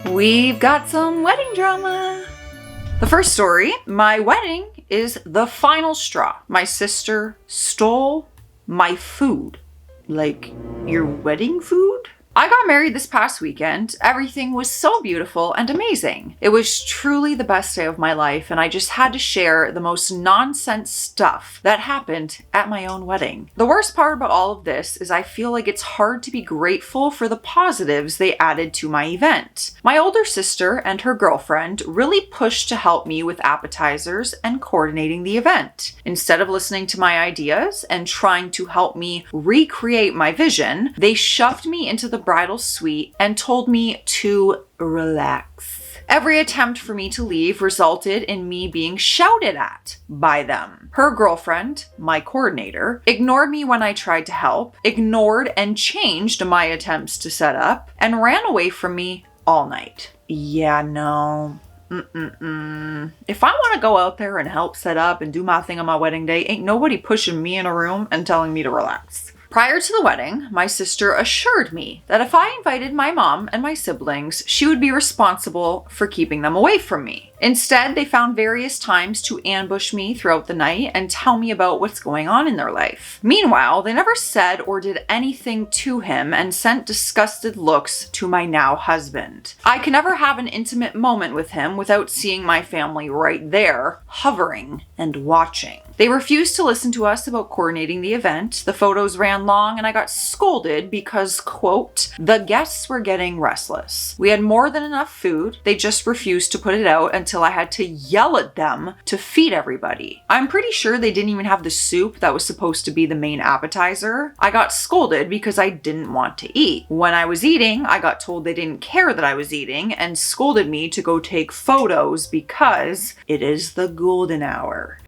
We've got some wedding drama. The first story, my wedding is the final straw. My sister stole my food. Like, your wedding food? I got married this past weekend. Everything was so beautiful and amazing. It was truly the best day of my life, and I just had to share the most nonsense stuff that happened at my own wedding. The worst part about all of this is I feel like it's hard to be grateful for the positives they added to my event. My older sister and her girlfriend really pushed to help me with appetizers and coordinating the event. Instead of listening to my ideas and trying to help me recreate my vision, they shoved me into the bridal suite and told me to relax. Every attempt for me to leave resulted in me being shouted at by them. Her girlfriend, my coordinator, ignored me when I tried to help, ignored and changed my attempts to set up, and ran away from me all night. Yeah, no. If I want to go out there and help set up and do my thing on my wedding day, ain't nobody pushing me in a room and telling me to relax. Prior to the wedding, my sister assured me that if I invited my mom and my siblings, she would be responsible for keeping them away from me. Instead, they found various times to ambush me throughout the night and tell me about what's going on in their life. Meanwhile, they never said or did anything to him and sent disgusted looks to my now husband. I can never have an intimate moment with him without seeing my family right there, hovering and watching. They refused to listen to us about coordinating the event. The photos ran long and I got scolded because, quote, the guests were getting restless. We had more than enough food. They just refused to put it out until I had to yell at them to feed everybody. I'm pretty sure they didn't even have the soup that was supposed to be the main appetizer. I got scolded because I didn't want to eat. When I was eating, I got told they didn't care that I was eating and scolded me to go take photos because it is the golden hour.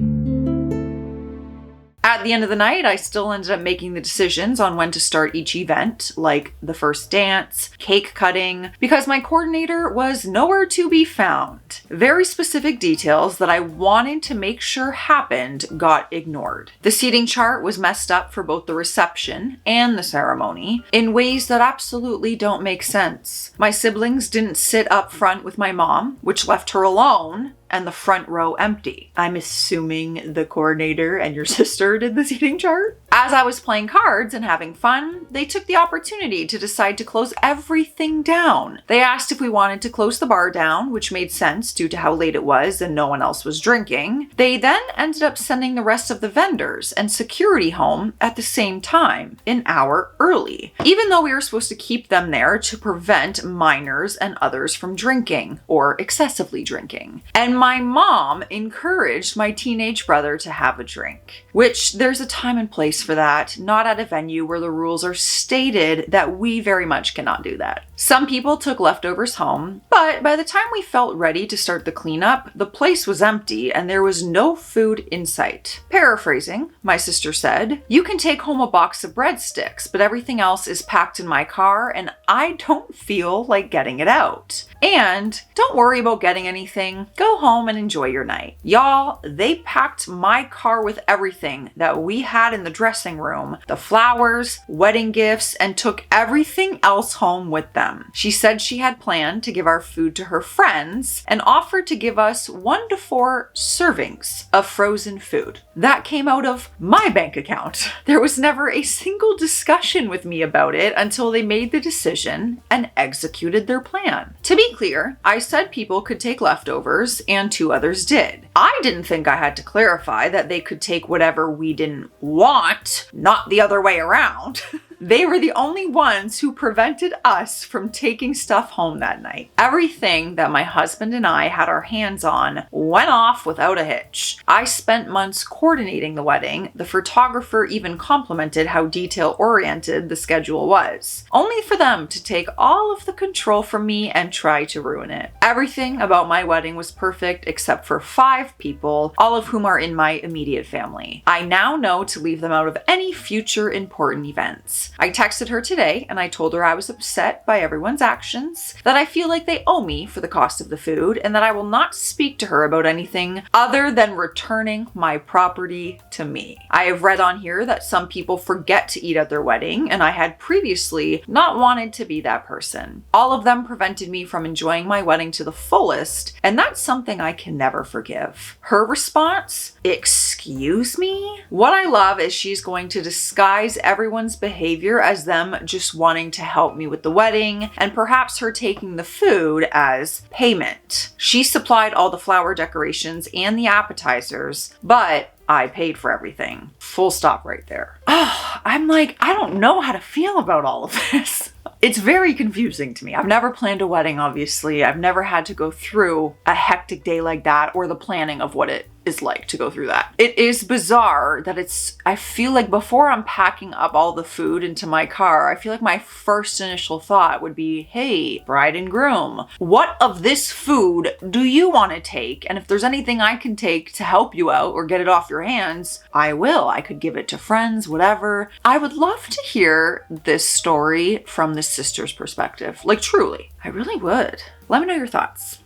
At the end of the night, I still ended up making the decisions on when to start each event, like the first dance, cake cutting, because my coordinator was nowhere to be found. Very specific details that I wanted to make sure happened got ignored. The seating chart was messed up for both the reception and the ceremony in ways that absolutely don't make sense. My siblings didn't sit up front with my mom, which left her alone, and the front row empty. I'm assuming the coordinator and your sister did the seating chart? As I was playing cards and having fun, they took the opportunity to decide to close everything down. They asked if we wanted to close the bar down, which made sense due to how late it was and no one else was drinking. They then ended up sending the rest of the vendors and security home at the same time, an hour early, even though we were supposed to keep them there to prevent minors and others from drinking or excessively drinking. And my mom encouraged my teenage brother to have a drink, which there's a time and place for that, not at a venue where the rules are stated that we very much cannot do that. Some people took leftovers home, but by the time we felt ready to start the cleanup, the place was empty and there was no food in sight. Paraphrasing, my sister said, "You can take home a box of breadsticks, but everything else is packed in my car and I don't feel like getting it out. And don't worry about getting anything. Go home and enjoy your night." Y'all, they packed my car with everything that we had in the dressing room, the flowers, wedding gifts, and took everything else home with them. She said she had planned to give our food to her friends and offered to give us 1 to 4 servings of frozen food. That came out of my bank account. There was never a single discussion with me about it until they made the decision and executed their plan. To be clear, I said people could take leftovers and 2 others did. I didn't think I had to clarify that they could take whatever we didn't want, not the other way around. They were the only ones who prevented us from taking stuff home that night. Everything that my husband and I had our hands on went off without a hitch. I spent months coordinating the wedding. The photographer even complimented how detail-oriented the schedule was, only for them to take all of the control from me and try to ruin it. Everything about my wedding was perfect except for 5 people, all of whom are in my immediate family. I now know to leave them out of any future important events. event. I texted her today and I told her I was upset by everyone's actions, that I feel like they owe me for the cost of the food, and that I will not speak to her about anything other than returning my property to me. I have read on here that some people forget to eat at their wedding, and I had previously not wanted to be that person. All of them prevented me from enjoying my wedding to the fullest, and that's something I can never forgive. Her response, excuse me? What I love is she's going to disguise everyone's behavior as them just wanting to help me with the wedding, and perhaps her taking the food as payment. She supplied all the flower decorations and the appetizers, but I paid for everything. Full stop right there. Oh, I'm like, I don't know how to feel about all of this. It's very confusing to me. I've never planned a wedding, obviously. I've never had to go through a hectic day like that or the planning of what it is like to go through that. It is bizarre that I feel like before I'm packing up all the food into my car, I feel like my first initial thought would be, hey, bride and groom, what of this food do you want to take? And if there's anything I can take to help you out or get it off your hands, I will. I could give it to friends, whatever. I would love to hear this story from the sister's perspective. Like, truly, I really would. Let me know your thoughts.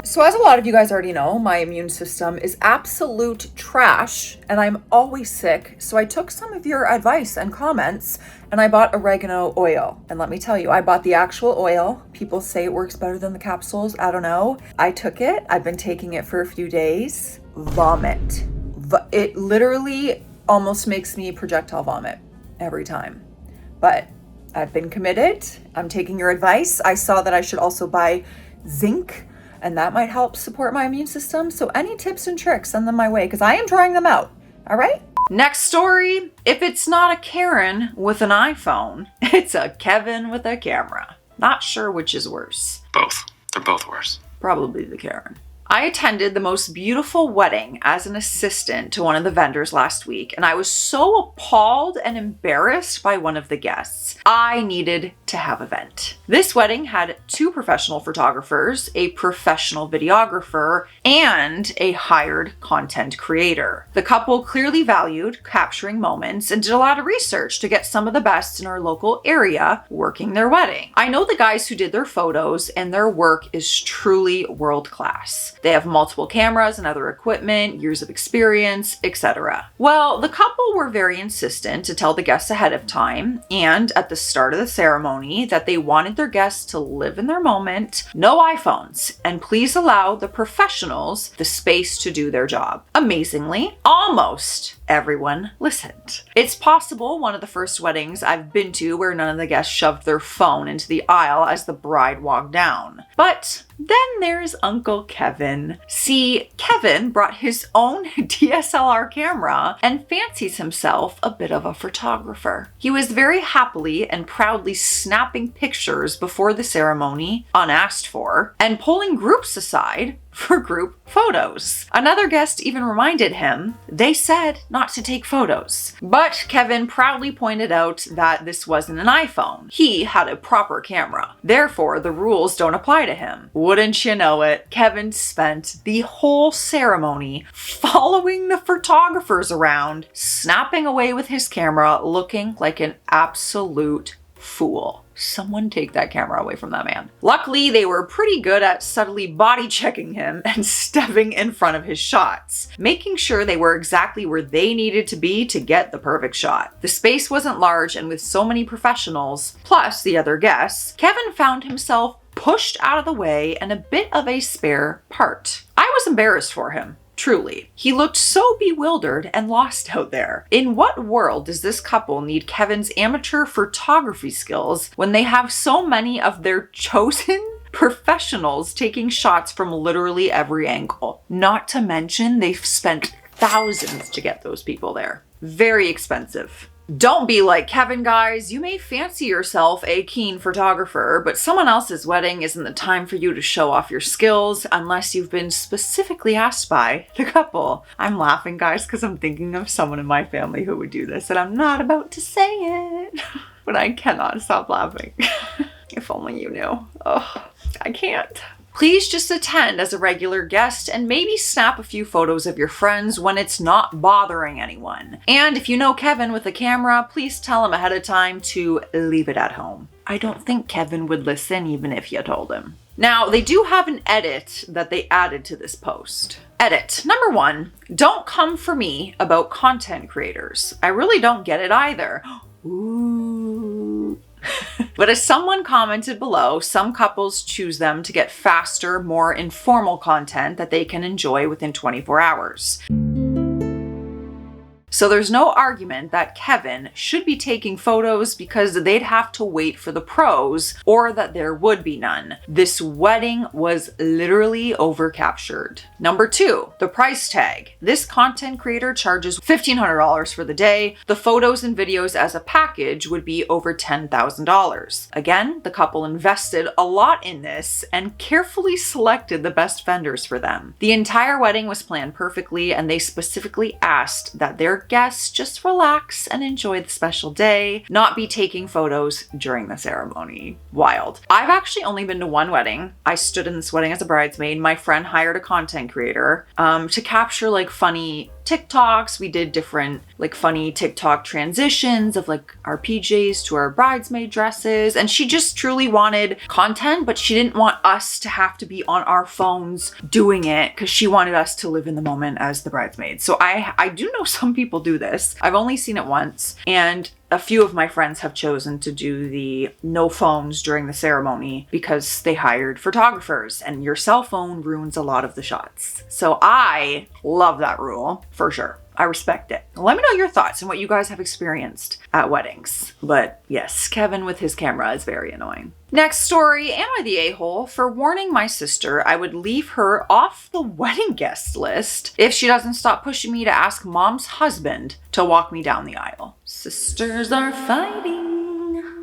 So as a lot of you guys already know, my immune system is absolute trash and I'm always sick. So I took some of your advice and comments and I bought oregano oil. And let me tell you, I bought the actual oil. People say it works better than the capsules. I don't know. I took it. I've been taking it for a few days. Vomit. It literally almost makes me projectile vomit every time. But I've been committed. I'm taking your advice. I saw that I should also buy zinc, and that might help support my immune system. So any tips and tricks, send them my way because I am trying them out. All right. Next story. If it's not a Karen with an iPhone, it's a Kevin with a camera. Not sure which is worse. Both. They're both worse. Probably the Karen. I attended the most beautiful wedding as an assistant to one of the vendors last week, and I was so appalled and embarrassed by one of the guests. I needed to have a vent. This wedding had 2 professional photographers, a professional videographer, and a hired content creator. The couple clearly valued capturing moments and did a lot of research to get some of the best in our local area working their wedding. I know the guys who did their photos, and their work is truly world class. They have multiple cameras and other equipment, years of experience, etc. Well, the couple were very insistent to tell the guests ahead of time and at the start of the ceremony that they wanted their guests to live in their moment, no iPhones, and please allow the professionals the space to do their job. Amazingly, almost everyone listened. It's possible one of the first weddings I've been to where none of the guests shoved their phone into the aisle as the bride walked down. But then there's Uncle Kevin. See, Kevin brought his own DSLR camera and fancies himself a bit of a photographer. He was very happily and proudly snapping pictures before the ceremony, unasked for, and pulling groups aside for group photos. Another guest even reminded him they said not to take photos. But Kevin proudly pointed out that this wasn't an iPhone. He had a proper camera. Therefore, the rules don't apply to him. Wouldn't you know it, Kevin spent the whole ceremony following the photographers around, snapping away with his camera, looking like an absolute fool. Someone take that camera away from that man. Luckily, they were pretty good at subtly body checking him and stepping in front of his shots, making sure they were exactly where they needed to be to get the perfect shot. The space wasn't large, and with so many professionals, plus the other guests, Kevin found himself pushed out of the way and a bit of a spare part. I was embarrassed for him. Truly. He looked so bewildered and lost out there. In what world does this couple need Kevin's amateur photography skills when they have so many of their chosen professionals taking shots from literally every angle? Not to mention they've spent thousands to get those people there. Very expensive. Don't be like Kevin, guys. You may fancy yourself a keen photographer, but someone else's wedding isn't the time for you to show off your skills unless you've been specifically asked by the couple. I'm laughing, guys, because I'm thinking of someone in my family who would do this, and I'm not about to say it, but I cannot stop laughing. If only you knew. Oh, I can't. Please just attend as a regular guest and maybe snap a few photos of your friends when it's not bothering anyone. And if you know Kevin with a camera, please tell him ahead of time to leave it at home. I don't think Kevin would listen even if you told him. Now, they do have an edit that they added to this post. Edit. Number 1, don't come for me about content creators. I really don't get it either. Ooh. But as someone commented below, some couples choose them to get faster, more informal content that they can enjoy within 24 hours. So there's no argument that Kevin should be taking photos because they'd have to wait for the pros or that there would be none. This wedding was literally overcaptured. Number 2, the price tag. This content creator charges $1,500 for the day. The photos and videos as a package would be over $10,000. Again, the couple invested a lot in this and carefully selected the best vendors for them. The entire wedding was planned perfectly, and they specifically asked that their guests just relax and enjoy the special day, not be taking photos during the ceremony. Wild. I've actually only been to one wedding. I stood in this wedding as a bridesmaid. My friend hired a content creator to capture like funny TikToks. We did different like funny TikTok transitions of like our PJs to our bridesmaid dresses. And she just truly wanted content, but she didn't want us to have to be on our phones doing it because she wanted us to live in the moment as the bridesmaids. So I do know some people do this. I've only seen it once, and a few of my friends have chosen to do the no phones during the ceremony because they hired photographers, and your cell phone ruins a lot of the shots. So I love that rule for sure. I respect it. Let me know your thoughts and what you guys have experienced at weddings. But yes, Kevin with his camera is very annoying. Next story, am I the a-hole for warning my sister I would leave her off the wedding guest list if she doesn't stop pushing me to ask mom's husband to walk me down the aisle? Sisters are fighting.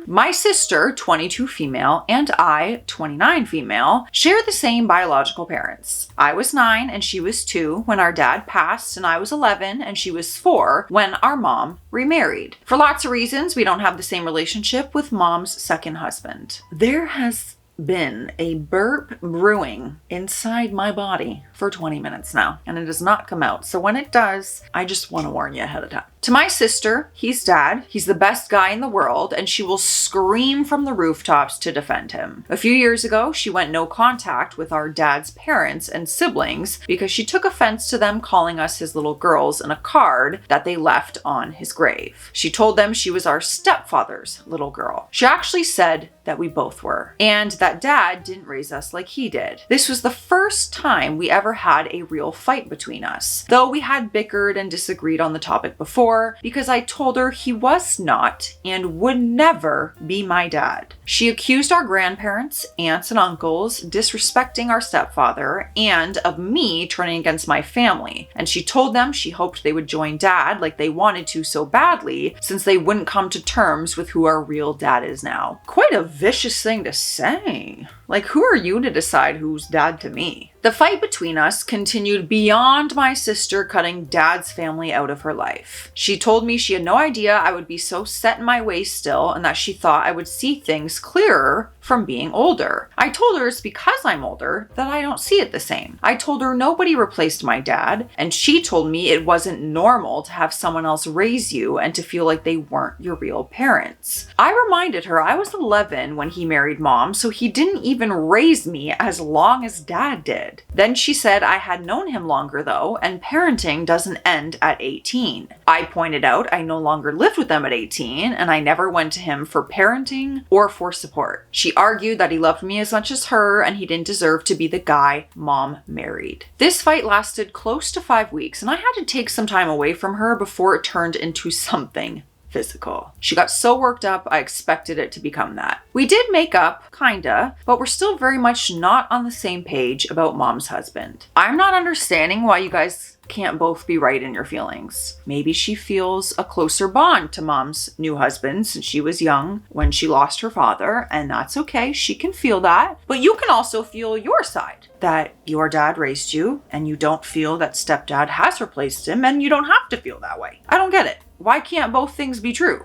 My sister, 22 female, and I, 29 female, share the same biological parents. I was 9 and she was 2 when our dad passed, and I was 11 and she was 4 when our mom remarried. For lots of reasons, we don't have the same relationship with mom's second husband. There has been a burp brewing inside my body for 20 minutes now, and it has not come out. So when it does, I just want to warn you ahead of time. To my sister, he's dad. He's the best guy in the world, and she will scream from the rooftops to defend him. A few years ago, she went no contact with our dad's parents and siblings because she took offense to them calling us his little girls in a card that they left on his grave. She told them she was our stepfather's little girl. She actually said that we both were, and that dad didn't raise us like he did. This was the first time we ever had a real fight between us, though we had bickered and disagreed on the topic before, because I told her he was not and would never be my dad. She accused our grandparents, aunts, and uncles disrespecting our stepfather and of me turning against my family. And she told them she hoped they would join dad like they wanted to so badly, since they wouldn't come to terms with who our real dad is now. Quite a vicious thing to say. Like, who are you to decide who's dad to me? The fight between us continued beyond my sister cutting dad's family out of her life. She told me she had no idea I would be so set in my ways still, and that she thought I would see things clearer from being older. I told her it's because I'm older that I don't see it the same. I told her nobody replaced my dad, and she told me it wasn't normal to have someone else raise you and to feel like they weren't your real parents. I reminded her I was 11 when he married mom, so he didn't even raise me as long as dad did. Then she said I had known him longer though, and parenting doesn't end at 18. I pointed out I no longer lived with them at 18, and I never went to him for parenting or for support. She argued that he loved me as much as her, and he didn't deserve to be the guy mom married. This fight lasted close to 5 weeks, and I had to take some time away from her before it turned into something physical. She got so worked up, I expected it to become that. We did make up, kinda, but we're still very much not on the same page about mom's husband. I'm not understanding why you guys can't both be right in your feelings. Maybe she feels a closer bond to mom's new husband since she was young when she lost her father, and that's okay. She can feel that. But you can also feel your side, that your dad raised you and you don't feel that stepdad has replaced him, and you don't have to feel that way. I don't get it. Why can't both things be true?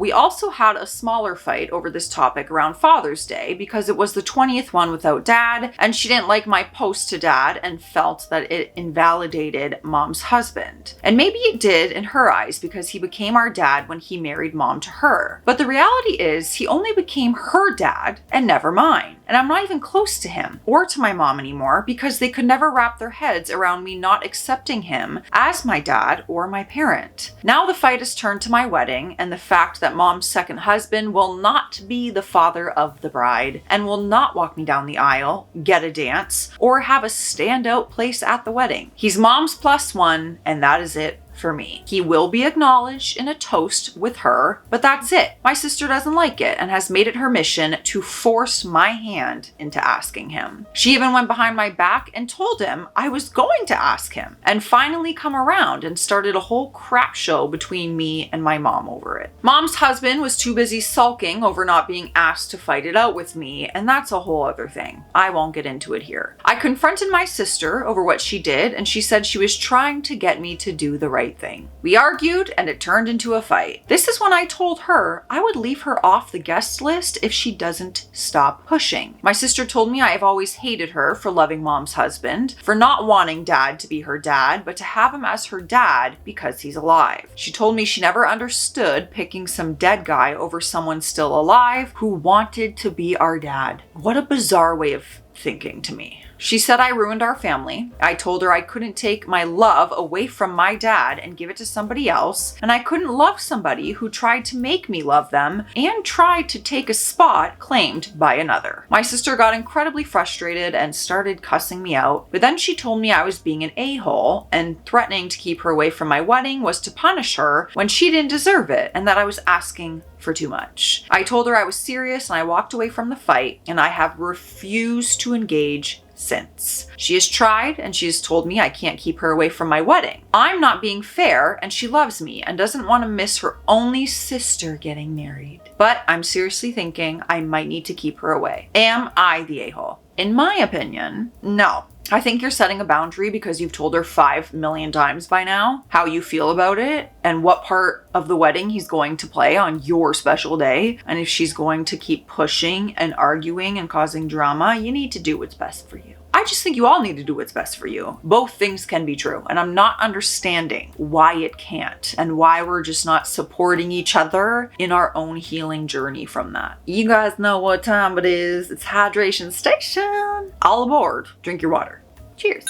We also had a smaller fight over this topic around Father's Day because it was the 20th one without Dad, and she didn't like my post to Dad and felt that it invalidated Mom's husband. And maybe it did in her eyes because he became our dad when he married Mom to her. But the reality is he only became her dad and never mine. And I'm not even close to him or to my mom anymore because they could never wrap their heads around me not accepting him as my dad or my parent. Now the fight has turned to my wedding and the fact that Mom's second husband will not be the father of the bride and will not walk me down the aisle, get a dance, or have a standout place at the wedding. He's Mom's plus one, and that is it for me. He will be acknowledged in a toast with her, but that's it. My sister doesn't like it and has made it her mission to force my hand into asking him. She even went behind my back and told him I was going to ask him, and finally come around and started a whole crap show between me and my mom over it. Mom's husband was too busy sulking over not being asked to fight it out with me, and that's a whole other thing. I won't get into it here. I confronted my sister over what she did, and she said she was trying to get me to do the right thing. We argued and it turned into a fight. This is when I told her I would leave her off the guest list if she doesn't stop pushing. My sister told me I have always hated her for loving Mom's husband, for not wanting Dad to be her dad, but to have him as her dad because he's alive. She told me she never understood picking some dead guy over someone still alive who wanted to be our dad. What a bizarre way of thinking to me. She said I ruined our family. I told her I couldn't take my love away from my dad and give it to somebody else, and I couldn't love somebody who tried to make me love them and tried to take a spot claimed by another. My sister got incredibly frustrated and started cussing me out, but then she told me I was being an a-hole and threatening to keep her away from my wedding was to punish her when she didn't deserve it and that I was asking for too much. I told her I was serious and I walked away from the fight, and I have refused to engage since. She has tried and she has told me I can't keep her away from my wedding. I'm not being fair and she loves me and doesn't want to miss her only sister getting married. But I'm seriously thinking I might need to keep her away. Am I the a-hole? In my opinion, no. I think you're setting a boundary because you've told her 5 million times by now how you feel about it and what part of the wedding he's going to play on your special day. And if she's going to keep pushing and arguing and causing drama, you need to do what's best for you. I just think you all need to do what's best for you. Both things can be true, and I'm not understanding why it can't and why we're just not supporting each other in our own healing journey from that. You guys know what time it is. It's hydration station. All aboard. Drink your water. Cheers.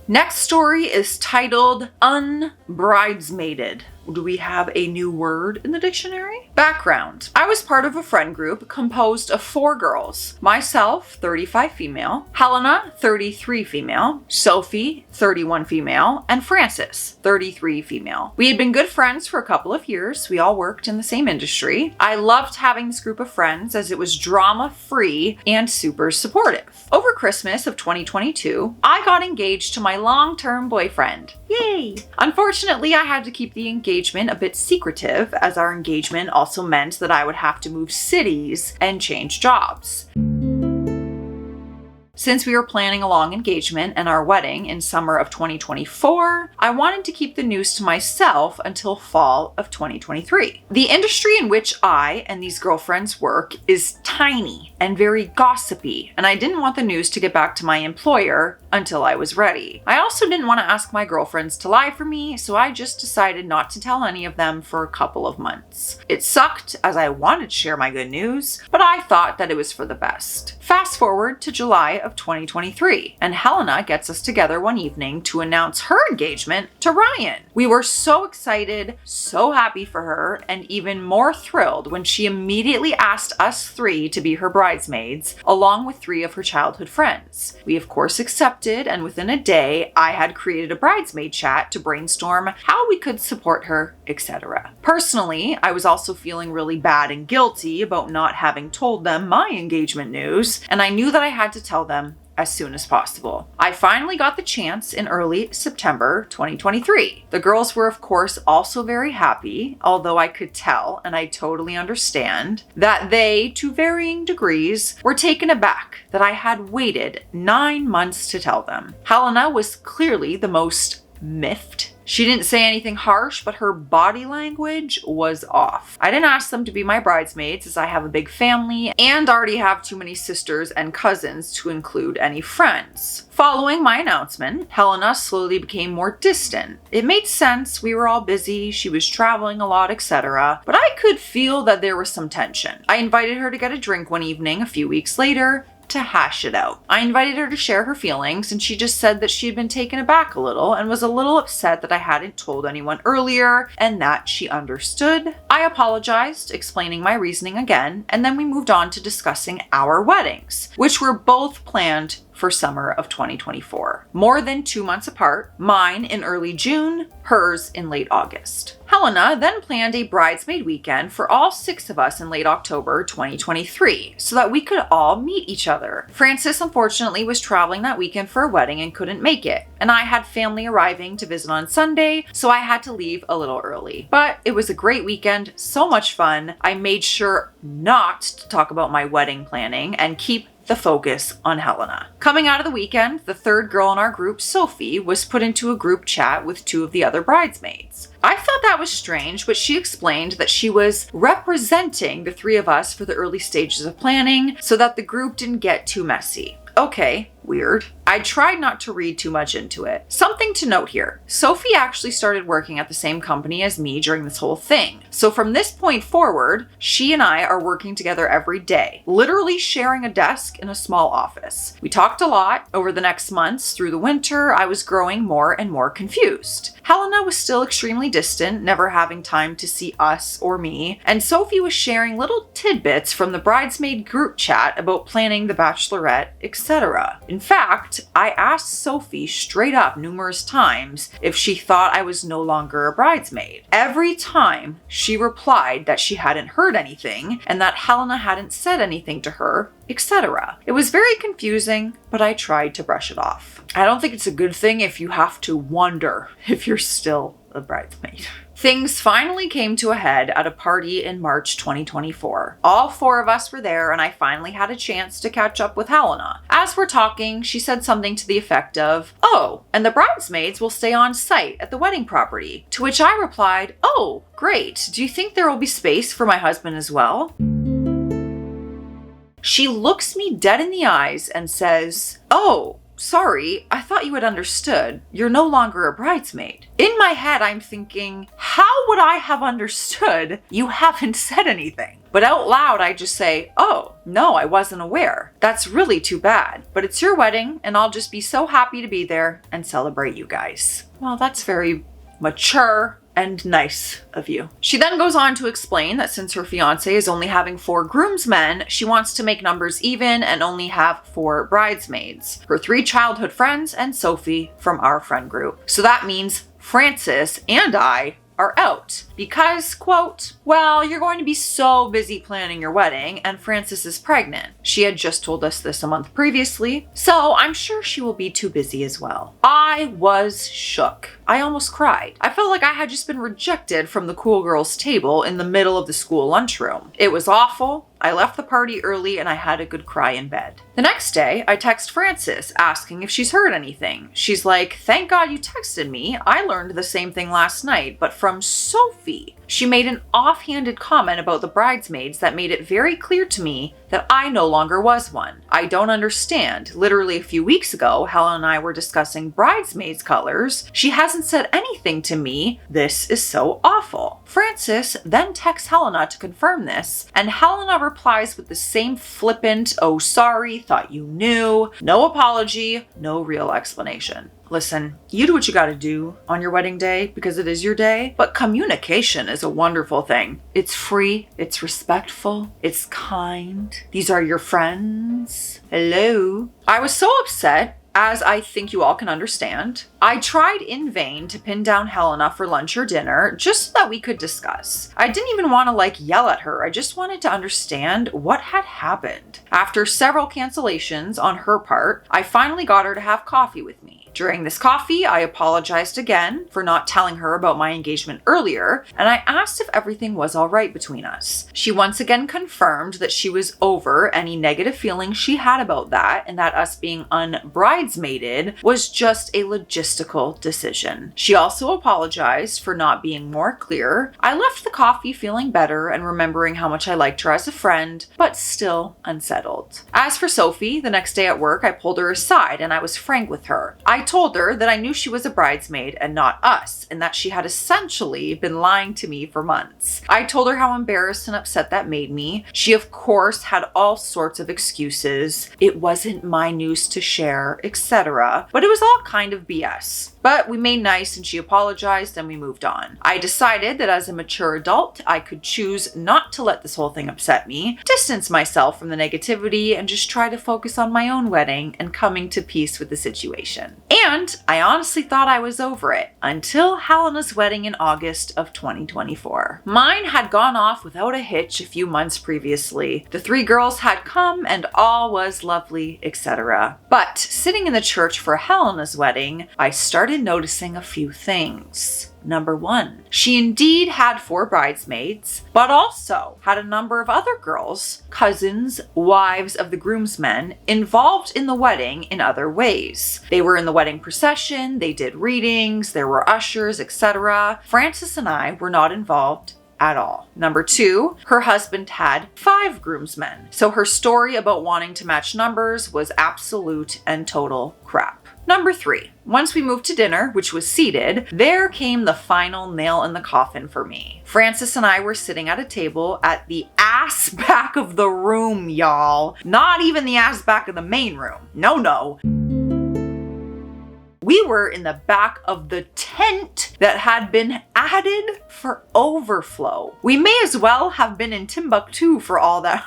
Next story is titled Unbridesmaided. Do we have a new word in the dictionary? Background. I was part of a friend group composed of 4 girls. Myself, 35 female, Helena, 33 female, Sophie, 31 female, and Frances, 33 female. We had been good friends for a couple of years. We all worked in the same industry. I loved having this group of friends as it was drama-free and super supportive. Over Christmas of 2022, I got engaged to my long-term boyfriend. Yay! Unfortunately, I had to keep the engagement a bit secretive, as our engagement also meant that I would have to move cities and change jobs. Since we were planning a long engagement and our wedding in summer of 2024, I wanted to keep the news to myself until fall of 2023. The industry in which I and these girlfriends work is tiny and very gossipy, and I didn't want the news to get back to my employer until I was ready. I also didn't want to ask my girlfriends to lie for me, so I just decided not to tell any of them for a couple of months. It sucked, as I wanted to share my good news, but I thought that it was for the best. Fast forward to July of 2023, and Helena gets us together one evening to announce her engagement to Ryan. We were so excited, so happy for her, and even more thrilled when she immediately asked us 3 to be her bridesmaids, along with 3 of her childhood friends. We of course accepted, and within a day, I had created a bridesmaid chat to brainstorm how we could support her, etc. Personally, I was also feeling really bad and guilty about not having told them my engagement news, and I knew that I had to tell them as soon as possible. I finally got the chance in early September 2023. The girls were of course also very happy, although I could tell, and I totally understand, that they, to varying degrees, were taken aback that I had waited 9 months to tell them. Helena was clearly the most miffed. She didn't say anything harsh, but her body language was off. I didn't ask them to be my bridesmaids as I have a big family and already have too many sisters and cousins to include any friends. Following my announcement, Helena slowly became more distant. It made sense, we were all busy, she was traveling a lot, etc. But I could feel that there was some tension. I invited her to get a drink one evening a few weeks later to hash it out. I invited her to share her feelings, and she just said that she had been taken aback a little and was a little upset that I hadn't told anyone earlier and that she understood. I apologized, explaining my reasoning again, and then we moved on to discussing our weddings, which were both planned for summer of 2024. More than 2 months apart, mine in early June, hers in late August. Helena then planned a bridesmaid weekend for all 6 of us in late October 2023 so that we could all meet each other. Frances unfortunately was traveling that weekend for a wedding and couldn't make it, and I had family arriving to visit on Sunday, so I had to leave a little early. But it was a great weekend, so much fun. I made sure not to talk about my wedding planning and keep the focus on Helena. Coming out of the weekend, the third girl in our group, Sophie, was put into a group chat with 2 of the other bridesmaids. I thought that was strange, but she explained that she was representing the 3 of us for the early stages of planning so that the group didn't get too messy. Okay, weird. I tried not to read too much into it. Something to note here. Sophie actually started working at the same company as me during this whole thing. So from this point forward, she and I are working together every day, literally sharing a desk in a small office. We talked a lot. Over the next months through the winter, I was growing more and more confused. Helena was still extremely distant, never having time to see us or me, and Sophie was sharing little tidbits from the bridesmaid group chat about planning the bachelorette, etc. In fact, I asked Sophie straight up numerous times if she thought I was no longer a bridesmaid. Every time she replied that she hadn't heard anything and that Helena hadn't said anything to her, etc. It was very confusing, but I tried to brush it off. I don't think it's a good thing if you have to wonder if you're still a bridesmaid. Things finally came to a head at a party in March 2024. All 4 of us were there, and I finally had a chance to catch up with Helena. As we're talking, she said something to the effect of, "Oh, and the bridesmaids will stay on site at the wedding property." To which I replied, "Oh, great. Do you think there will be space for my husband as well?" She looks me dead in the eyes and says, "Oh, sorry, I thought you had understood. You're no longer a bridesmaid." In my head, I'm thinking, how would I have understood? You haven't said anything. But out loud, I just say, "Oh, no, I wasn't aware. That's really too bad. But it's your wedding, and I'll just be so happy to be there and celebrate you guys." Well, that's very mature and nice of you. She then goes on to explain that since her fiance is only having 4 groomsmen, she wants to make numbers even and only have 4 bridesmaids. Her 3 childhood friends and Sophie from our friend group. So that means Frances and I are out because, quote, "Well, you're going to be so busy planning your wedding and Frances is pregnant." She had just told us this a month previously, so I'm sure she will be too busy as well. I was shook. I almost cried. I felt like I had just been rejected from the cool girls' table in the middle of the school lunchroom. It was awful. I left the party early and I had a good cry in bed. The next day, I text Frances asking if she's heard anything. She's like, "Thank God you texted me. I learned the same thing last night, but from Sophie." She made an offhanded comment about the bridesmaids that made it very clear to me that I no longer was one. I don't understand. Literally a few weeks ago, Helen and I were discussing bridesmaids colors. She hasn't said anything to me. This is so awful. Frances then texts Helena to confirm this, and Helena replies with the same flippant, "Oh, sorry, thought you knew." No apology, no real explanation. Listen, you do what you gotta do on your wedding day because it is your day, but communication is a wonderful thing. It's free, it's respectful, it's kind. These are your friends. Hello. I was so upset, as I think you all can understand. I tried in vain to pin down Helena for lunch or dinner just so that we could discuss. I didn't even want to yell at her. I just wanted to understand what had happened. After several cancellations on her part, I finally got her to have coffee with me. During this coffee, I apologized again for not telling her about my engagement earlier, and I asked if everything was all right between us. She once again confirmed that she was over any negative feelings she had about that, and that us being unbridesmaided was just a logistical decision. She also apologized for not being more clear. I left the coffee feeling better and remembering how much I liked her as a friend, but still unsettled. As for Sophie, the next day at work, I pulled her aside and I was frank with her. I told her that I knew she was a bridesmaid and not us, and that she had essentially been lying to me for months. I told her how embarrassed and upset that made me. She, of course, had all sorts of excuses. It wasn't my news to share, etc. But it was all kind of BS. But we made nice and she apologized and we moved on. I decided that as a mature adult, I could choose not to let this whole thing upset me, distance myself from the negativity, and just try to focus on my own wedding and coming to peace with the situation. And I honestly thought I was over it until Helena's wedding in August of 2024. Mine had gone off without a hitch a few months previously. The 3 girls had come and all was lovely, etc. But sitting in the church for Helena's wedding, I started noticing a few things. Number 1, she indeed had 4 bridesmaids, but also had a number of other girls, cousins, wives of the groomsmen, involved in the wedding in other ways. They were in the wedding procession, they did readings, there were ushers, etc. Frances and I were not involved at all. Number 2, her husband had 5 groomsmen, so her story about wanting to match numbers was absolute and total crap. Number 3, once we moved to dinner, which was seated, there came the final nail in the coffin for me. Frances and I were sitting at a table at the ass back of the room, y'all. Not even the ass back of the main room. No. We were in the back of the tent that had been added for overflow. We may as well have been in Timbuktu for all that.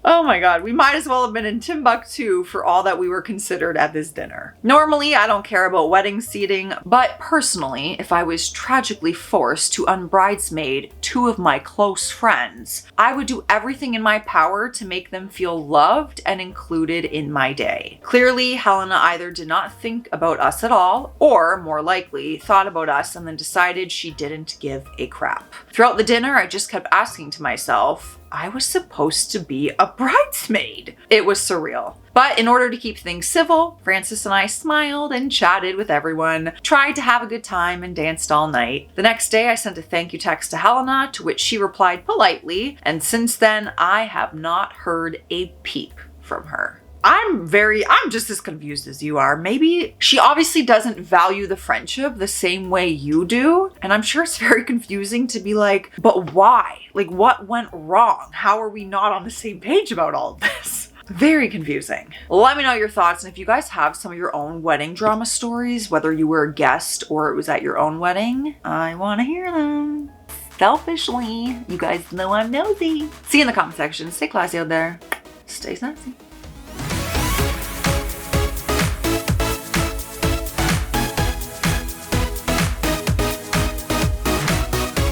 Oh my god, we might as well have been in Timbuktu for all that we were considered at this dinner. Normally, I don't care about wedding seating, but personally, if I was tragically forced to unbridesmaid 2 of my close friends, I would do everything in my power to make them feel loved and included in my day. Clearly, Helena either did not think about us at all, or more likely, thought about us and then decided she didn't give a crap. Throughout the dinner, I just kept asking to myself, I was supposed to be a bridesmaid. It was surreal. But in order to keep things civil, Frances and I smiled and chatted with everyone, tried to have a good time and danced all night. The next day I sent a thank you text to Helena, to which she replied politely, and since then I have not heard a peep from her. I'm just as confused as you are. Maybe she obviously doesn't value the friendship the same way you do. And I'm sure it's very confusing to be like, but why? Like, what went wrong? How are we not on the same page about all of this? Very confusing. Let me know your thoughts, and if you guys have some of your own wedding drama stories, whether you were a guest or it was at your own wedding, I want to hear them. Selfishly, you guys know I'm nosy. See you in the comment section. Stay classy out there. Stay snazzy.